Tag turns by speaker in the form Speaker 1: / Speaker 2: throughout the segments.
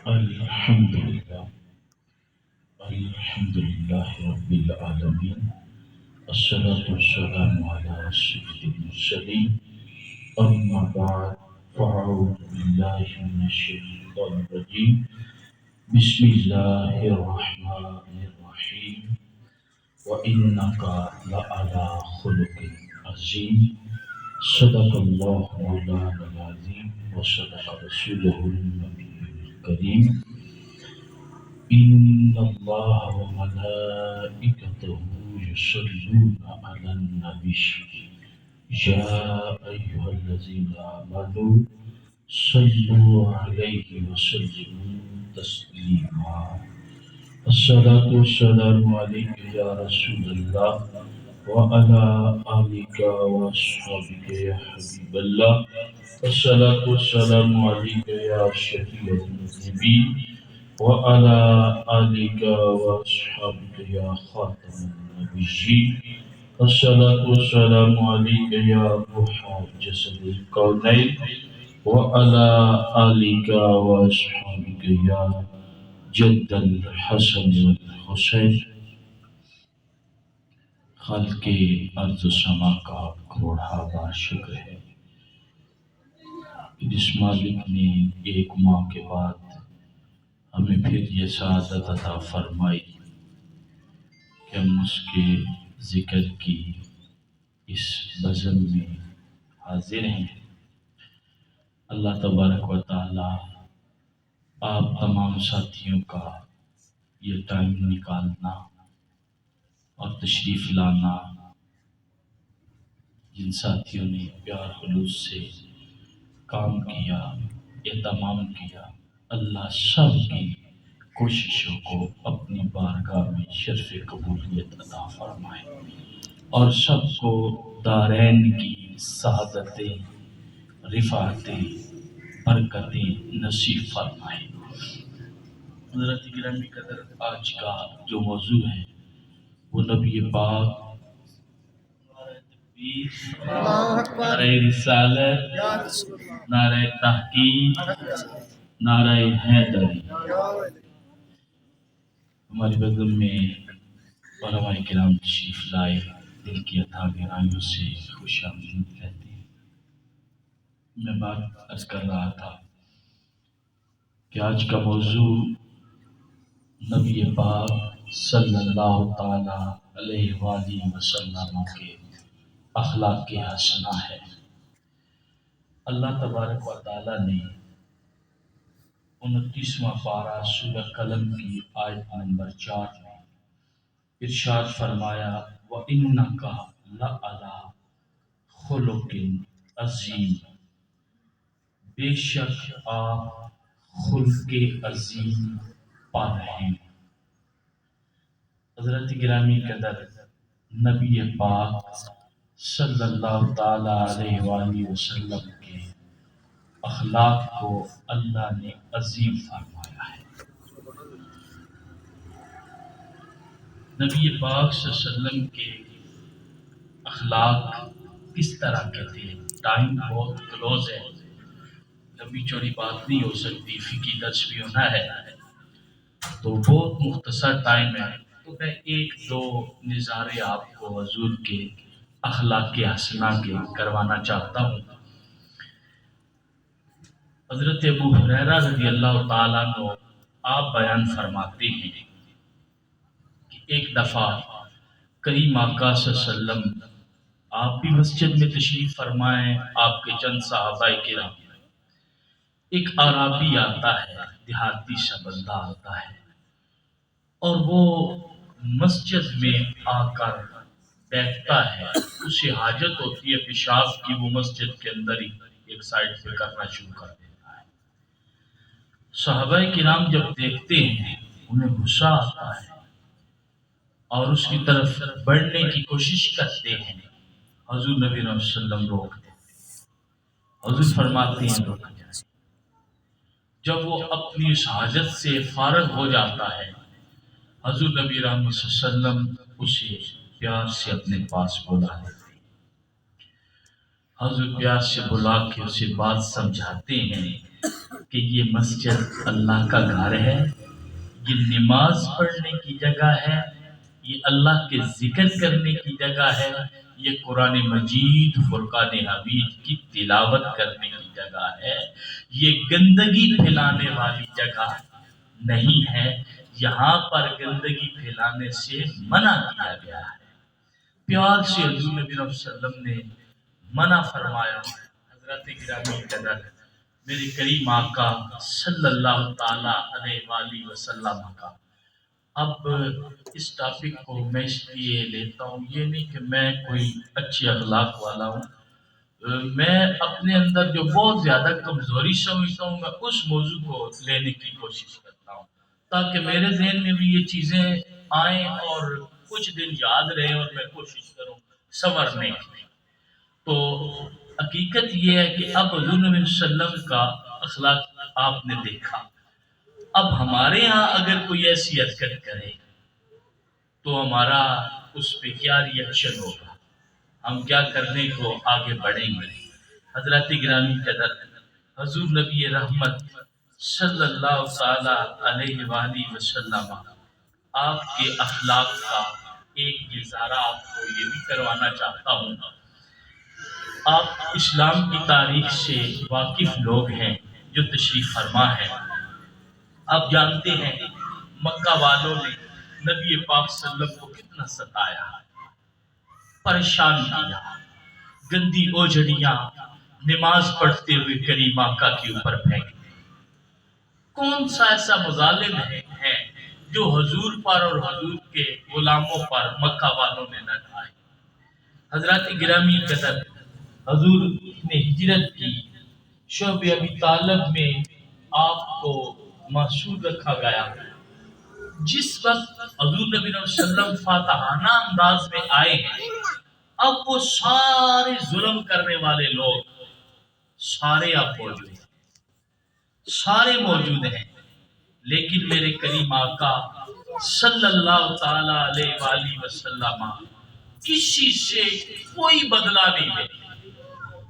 Speaker 1: الحمد لله الحمد لله رب العالمين. الصلاة والسلام على سيد المرسلين. أما بعد، فأعوذ بالله من الشيطان الرجيم. بسم الله الرحمن الرحيم. وإنك لعلى خلق عظيم. صدق الله مولانا العظيم وصدق رسوله النبي الكريم. إن الله وملائكته يصلون على النبي يا أيها الذين آمنوا صلوا عليه وسلموا تسليما. الصلاة والسلام عليك يا رسول الله وعلى آلك وأصحابك يا حبيب الله. الصلاة والسلام عليك يا شفيع المذنبين وعلى آلك وأصحابك يا خاتم النبيين. الصلاة والسلام عليك يا روح جسد الكونين وعلى آلك وأصحابك يا جد الحسن والحسين. خالق ارض و سما کا کروڑا بار شکر ہے کہ جس مالک نے ایک ماہ کے بعد ہمیں پھر یہ سعادت عطا فرمائی کہ ہم اس کے ذکر کی اس بزم میں حاضر ہیں. اللہ تبارک و تعالی آپ تمام ساتھیوں کا یہ ٹائم نکالنا اور تشریف لانا، جن ساتھیوں نے پیار خلوص سے کام کیا، اہتمام کیا، اللہ سب کی کوششوں کو اپنی بارگاہ میں شرف قبولیت عطا فرمائے اور سب کو دارین کی سعادتیں، رفعتیں، برکتیں نصیب فرمائے. حضرت گرامی قدر، آج کا جو موضوع ہے وہ نبی پاک، نعرہ رسالت، نعرہ تحقیق، نعرہ حیدری. ہماری بزم میں علماء کرام تشریف لائے، دل کی اتھا گہرائیوں سے خوش آمدید کہتے ہیں. میں بات عرض کر رہا تھا کہ آج کا موضوع نبی پاک صلی اللہ تعالی علیہ وآلہ وسلم کے اخلاق حسنہ ہے. اللہ تبارک و تعالی نے 29واں پارہ سورہ قلم کی آیت نمبر 4 میں ارشاد فرمایا، وَإِنَّكَ لَعَلَىٰ خُلُقٍ عَظِيمٍ، بے شک آپ خلق عظیم پر ہیں. حضرت گرامی قدر، نبی پاک صلی اللہ تعالی علیہ وآلہ وسلم کے اخلاق کو اللہ نے عظیم فرمایا ہے. نبی پاک صلی اللہ علیہ وسلم کے اخلاق کس طرح کے تھے؟ ٹائم بہت کلوز ہے، لمبی چوڑی بات نہیں ہو سکتی، فقہی درس بھی ہونا ہے تو بہت مختصر ٹائم ہے. تو میں ایک دو نظارے آپ کو حضور کے اخلاق حسنہ کے کروانا چاہتا ہوں. حضرت ابو ہریرہ رضی اللہ تعالیٰ عنہ آپ بیان فرماتے ہیں کہ ایک دفعہ کریم آقا صلی اللہ علیہ وسلم آپ بھی مسجد میں تشریف فرمائیں، آپ کے چند صحابہ کرام، ایک اعرابی آتا ہے، دیہاتی سا بندہ آتا ہے اور وہ مسجد میں آ کر بیٹھتا ہے. اسے حاجت ہوتی ہے پیشاب کی، وہ مسجد کے اندر ہی ایک سائڈ پہ کرنا شروع کر دیتا ہے. صحابہ کرام جب دیکھتے ہیں انہیں غصہ آتا ہے اور اس کی طرف بڑھنے کی کوشش کرتے ہیں. حضور نبی صلی اللہ علیہ وسلم روک دیتے ہیں. حضور فرماتے ہیں رک جائیں. جب وہ اپنی اس حاجت سے فارغ ہو جاتا ہے، حضور نبی رحمت صلی اللہ علیہ وسلم اسے پیار سے اپنے پاس بلا لیتے ہیں. حضور پیار سے بلا کے اسے بات سمجھاتے ہیں کہ یہ مسجد اللہ کا گھر ہے، یہ نماز پڑھنے کی جگہ ہے، یہ اللہ کے ذکر کرنے کی جگہ ہے، یہ قرآن مجید فرقان حمید کی تلاوت کرنے کی جگہ ہے، یہ گندگی پھیلانے والی جگہ نہیں ہے، یہاں پر گندگی پھیلانے سے منع کیا گیا ہے۔ پیار سے حضور نبی صلی اللہ علیہ وسلم نے منع فرمایا۔ حضرت گرامی قدر میرے کریم آقا صلی اللہ تعالی علیہ وآلہ وسلم کا، اب اس ٹاپک کو میں اس لیے لیتا ہوں، یہ نہیں کہ میں کوئی اچھی اخلاق والا ہوں، میں اپنے اندر جو بہت زیادہ کمزوری سمجھتا ہوں میں اس موضوع کو لینے کی کوشش کرتا ہوں تاکہ میرے ذہن میں بھی یہ چیزیں آئیں اور کچھ دن یاد رہے اور میں کوشش کروں سنورنے کی۔ تو حقیقت یہ ہے کہ اب حضور نبی صلی اللہ علیہ وسلم کا اخلاق آپ نے دیکھا، اب ہمارے ہاں اگر کوئی ایسی حرکت کرے تو ہمارا اس پہ کیا ری ایکشن ہوگا، ہم کیا کرنے کو آگے بڑھیں گے۔ حضرت گرامی قدر حضور نبی رحمت صلی اللہ تعالی علیہ وآلہ وسلم آپ کے اخلاق کا ایک نظارہ آپ کو یہ بھی کروانا چاہتا ہوں۔ آپ اسلام کی تاریخ سے واقف لوگ ہیں جو تشریف فرما ہے، آپ جانتے ہیں مکہ والوں نے نبی پاک صلی اللہ علیہ وسلم کو کتنا ستایا، پریشان کیا، گندی اوجھڑیاں نماز پڑھتے ہوئے کریم آقا کے اوپر پھینک دی۔ کون سا ایسا مظالم ہے جو حضور پر اور حضور کے غلاموں پر مکہ والوں نے نہ ڈھائے۔ حضرات گرامی قدر حضور نے ہجرت کی، شعب ابی طالب میں آپ کو محصور رکھا گیا۔ جس وقت حضور نبی صلی اللہ علیہ وسلم فاتحانہ انداز میں آئے ہیں، اب وہ سارے ظلم کرنے والے لوگ سارے اب موجود ہیں، سارے موجود ہیں، لیکن میرے کریم آقا صلی اللہ تعالی علیہ وآلہ وسلم کسی سے کوئی بدلہ نہیں لیتے۔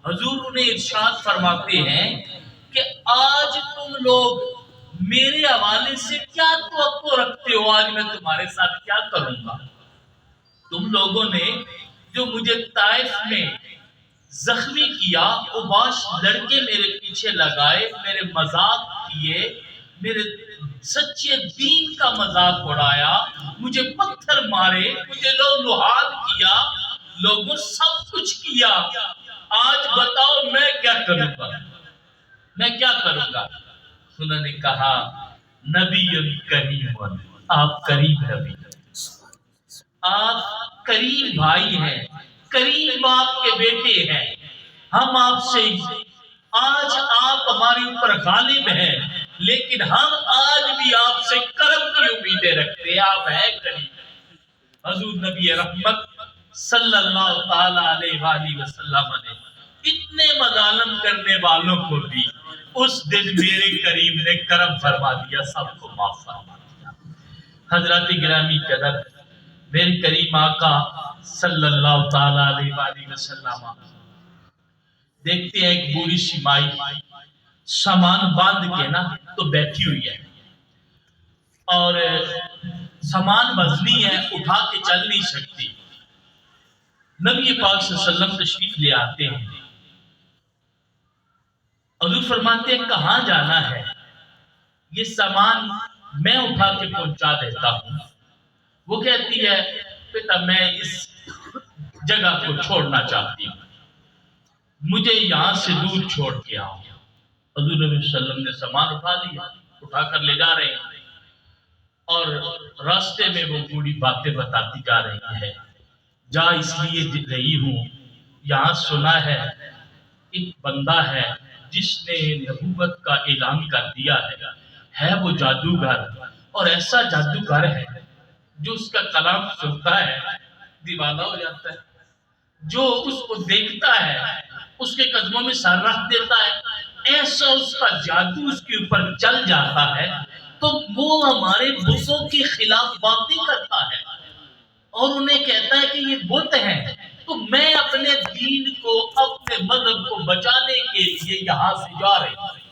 Speaker 1: حضور انہیں ارشاد فرماتے ہیں کہ آج تم لوگ میرے حوالے سے کیا توقع رکھتے ہو، آج میں تمہارے ساتھ کیا کروں گا؟ تم لوگوں نے جو مجھے طائف میں زخمی کیا، اوباش لڑکے میرے پیچھے لگائے، میرے مذاق کیے، میرے سچے دین کا مذاق اڑایا، مجھے پتھر مارے، مجھے لوحال کیا، لوگوں سب کچھ کیا، آج بتاؤ میں کیا کروں گا، میں کیا کروں گا؟ انہوں نے کہا نبی کریم، آپ کریم نبی، آپ کریم بھائی ہیں، کریم باپ کے بیٹے ہیں، ہم آپ سے آج آپ ہمارے اوپر غالب ہیں، لیکن ہم آج بھی آپ سے کرم کی امیدیں رکھتے ہیں، آپ ہیں کریم۔ حضور نبی رحمت صلی اللہ تعالی علیہ وآلہ وسلم نے اتنے مظالم کرنے والوں کو بھی اس دن میرے کریم نے کرم فرما دیا، سب کو معاف فرما دیا۔ حضرات گرامی قدر میرے کریم آقا صلی اللہ تعالی علیہ وآلہ وسلم دیکھتے ہیں ایک بوڑھی سی مائی سامان باندھ کے نا تو بیٹھی ہوئی ہے اور سامان وزنی ہے، اٹھا کے چل نہیں سکتی۔ نبی پاک صلی اللہ علیہ وسلم تشریف لے آتے ہیں، حضور فرماتے ہیں کہاں جانا ہے؟ یہ سامان میں اٹھا کے پہنچا دیتا ہوں۔ وہ کہتی ہے بیٹا میں اس جگہ کو چھوڑنا چاہتی ہوں، مجھے یہاں سے دور چھوڑ کے آؤ۔ حضور نبی صلی اللہ علیہ وسلم نے سامان اٹھا لیا، اٹھا کر لے جا رہے ہیں اور راستے میں وہ بوڑھی باتیں بتاتی جا رہی ہے، جا اس لیے رہی ہوں، یہاں سنا ہے ایک بندہ ہے جس نے نبوت کا اعلان کر دیا ہے وہ جادوگر، اور ایسا جادوگر ہے جو اس کا کلام سنتا ہے دیوانہ ہو جاتا ہے، جو اس کو دیکھتا ہے اس کے قدموں میں سر رکھ دیتا ہے، ایسا اس کا جادو اس کے اوپر چل جاتا ہے تو وہ ہمارے بتوں کے خلاف باتیں کرتا ہے اور انہیں کہتا ہے کہ یہ بت ہیں، تو میں اپنے دین کو اپنے مذہب کو بچانے کے لیے یہاں سے جا رہی ہوں۔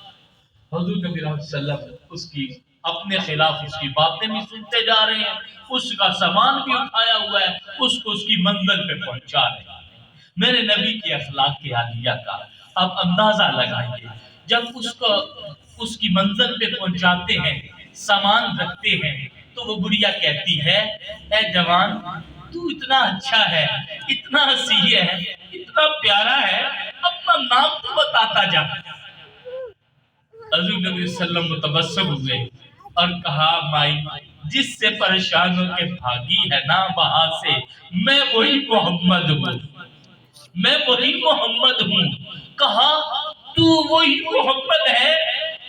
Speaker 1: حضور نبی صلی اللہ علیہ وسلم اس کی اپنے خلاف اس کی باتیں بھی سنتے جا رہے ہیں، اس کا سامان بھی اٹھایا ہوا ہے، اس کو اس کی منزل پہ پہنچا رہے ہیں۔ میرے نبی کے اخلاق کے عالیہ کا اب اندازہ لگائیے، جب اس کی منزل پہ پہنچاتے ہیں، سامان رکھتے ہیں، تو وہ بڑھیا کہتی ہے، اے جوان تو اتنا اچھا ہے، اتنا حسین ہے، اتنا پیارا ہے، اپنا نام تو بتاتا جا۔ حضور نبی صلی اللہ علیہ وسلم متبسم ہوئے اور کہا، مائی جس سے پریشان ہو کے بھاگی ہے نا وہاں سے، میں وہی محمد ہوں، میں وہی محمد ہوں۔ کہا تو وہی محمد ہے،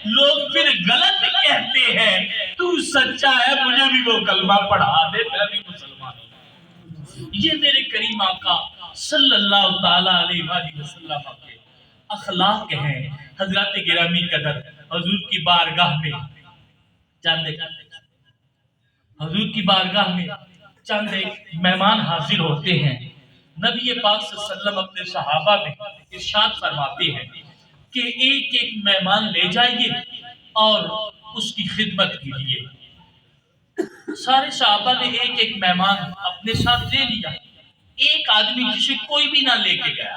Speaker 1: لوگ پھر غلط کہتے ہیں، تو سچا ہے، مجھے بھی وہ کلمہ پڑھا دے، میں بھی مسلمان ہوں۔ یہ میرے کریم آقا صلی اللہ تعالیٰ علیہ وآلہ وسلم کے اخلاق ہیں۔ حضرات گرامی قدر، حضور کی بارگاہ میں حضور کی بارگاہ میں چند ایک مہمان حاضر ہوتے ہیں۔ نبی پاک صلی اللہ علیہ وسلم اپنے صحابہ میں ارشاد فرماتے ہیں کہ ایک ایک مہمان لے جائیے اور اس کی خدمت کیجیے۔ سارے صحابہ نے ایک ایک مہمان اپنے ساتھ لے لیا۔ ایک آدمی جسے کوئی بھی نہ لے کے گیا،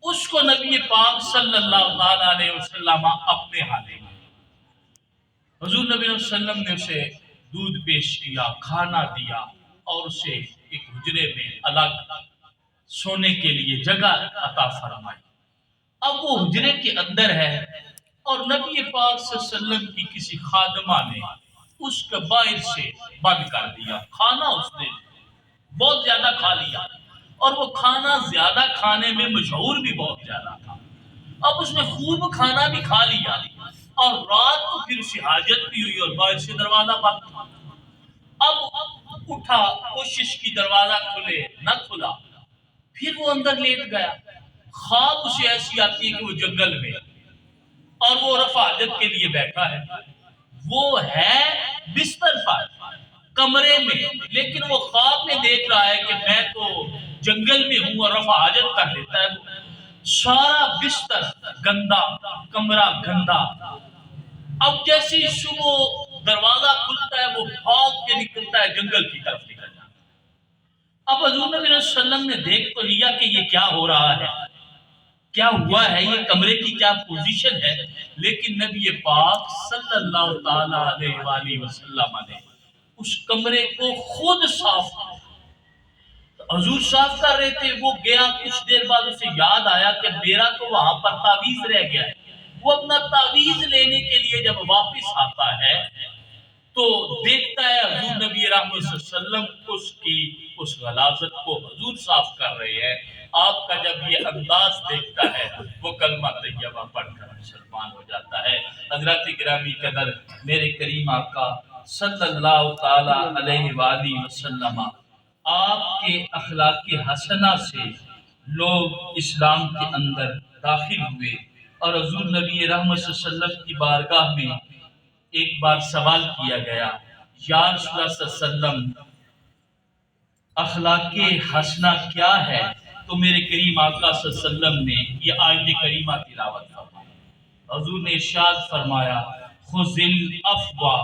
Speaker 1: اس کو نبی پاک صلی اللہ علیہ وسلم اپنے حالے میں، حضور نبی صلی اللہ علیہ وسلم نے اسے دودھ پیش کیا، کھانا دیا اور اسے ایک حجرے میں الگ سونے کے لیے جگہ عطا فرمائی۔ اب وہ حجرے کے اندر ہے اور نبی پاک صلی اللہ علیہ وسلم کی کسی خادمہ نے اس کا باہر سے بند کر دیا۔ کھانا اس نے بہت زیادہ کھا لیا اور وہ کھانا زیادہ کھانے میں مشہور بھی بہت زیادہ تھا۔ اب اس نے خوب کھانا بھی کھا لیا اور رات کو پھر اسے حاجت بھی ہوئی اور باہر سے دروازہ بند تھا۔ اب اٹھا، کوشش کی دروازہ کھلے، نہ کھلا، پھر وہ اندر لیٹ گیا۔ خواب اسے ایسی آتی ہے کہ وہ جنگل میں اور وہ رفع حاجت کے لیے بیٹھا ہے، وہ ہے بستر پر کمرے میں، لیکن وہ خواب میں دیکھ رہا ہے کہ میں تو جنگل میں ہوں اور رفع حاجت کر لیتا ہے۔ سارا بستر گندا، کمرہ گندا۔ اب جیسے صبح دروازہ کھلتا ہے وہ بھاگ کے نکلتا ہے، جنگل کی طرف نکل جاتا ہے۔ اب حضور نبی صلی اللہ علیہ وسلم نے دیکھ تو لیا کہ یہ کیا ہو رہا ہے، کیا ہوا ہے، یہ کمرے کی کیا پوزیشن ہے، لیکن نبی پاک صلی اللہ تعالیٰ علیہ وآلہ وسلم نے اس کمرے کو خود صاف کیا۔ حضور صاف کر رہے تھے، وہ گیا، کچھ دیر بعد اسے یاد آیا کہ میرا تو وہاں پر تعویذ رہ گیا ہے۔ وہ اپنا تعویذ لینے کے لیے جب واپس آتا ہے تو دیکھتا ہے حضور نبی رحمت صلی اللہ علیہ وسلم اس غلاظت کو حضور صاف کر رہے ہیں۔ آپ کا جب یہ انداز دیکھتا ہے وہ کلمہ طیبہ پڑھ کر مسلمان ہو جاتا ہے۔ حضرات گرامی قدر، میرے کریم آقا صلی اللہ تعالیٰ علیہ وآلہ وسلم آپ کے اخلاق حسنہ سے لوگ اسلام کے اندر داخل ہوئے اور حضور نبی رحمت صلی اللہ علیہ وسلم کی بارگاہ میں ایک بار سوال کیا گیا، یا رسول اللہ صلی اللہ علیہ وسلم اخلاق حسنہ کیا ہے؟ تو میرے کریم آقا صلی اللہ علیہ وسلم نے یہ آیت کریمہ تلاوت فرمائی۔ حضور نے ارشاد فرمایا، خذ العفو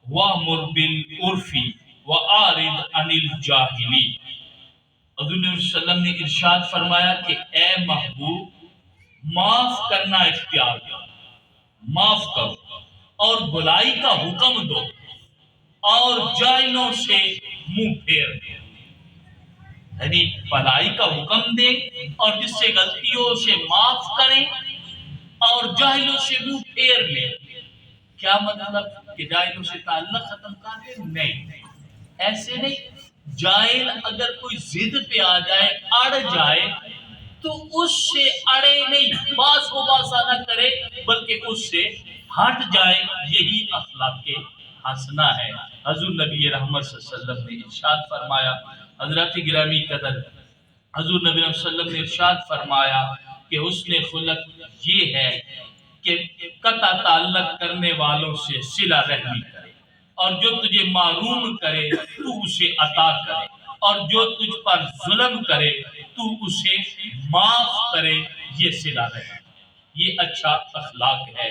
Speaker 1: وامر بالعرف وَأَعْرِضْ عَنِ الْجَاهِلِينَ۔ حضور نے صلی اللہ علیہ وسلم نے ارشاد فرمایا کہ اے محبوب، معاف کرنا اختیار کرو، معاف کرو اور بلائی کا حکم دو اور جاہلوں سے منہ پھیر دو۔ یعنی بلائی کا حکم دے اور جس سے غلطی ہو اسے معاف کریں اور جاہلوں سے منہ پھیر لیں۔ کیا مطلب کہ جاہلوں سے تعلق ختم کر دیں؟ نہیں، ایسے نہیں۔ جاہل اگر کوئی ضد پہ آ جائے، اڑ جائے، تو اس سے اڑے نہیں، باس و باسا نہ کرے، بلکہ اس سے ہٹ جائے۔ یہی اخلاق حسنہ ہے۔ حضور نبی رحمت صلی اللہ علیہ وسلم نے ارشاد فرمایا، حضرات گرامی قدر، حضور نبی صلی اللہ علیہ وسلم نے ارشاد فرمایا کہ حسن خلق یہ ہے کہ قطع تعلق کرنے والوں سے صلہ رحمی کرے اور جو تجھے معروم کرے تو اسے عطا کرے اور جو تجھ پر ظلم کرے تو اسے معاف کرے۔ یہ صلہ رحمی، یہ اچھا اخلاق ہے۔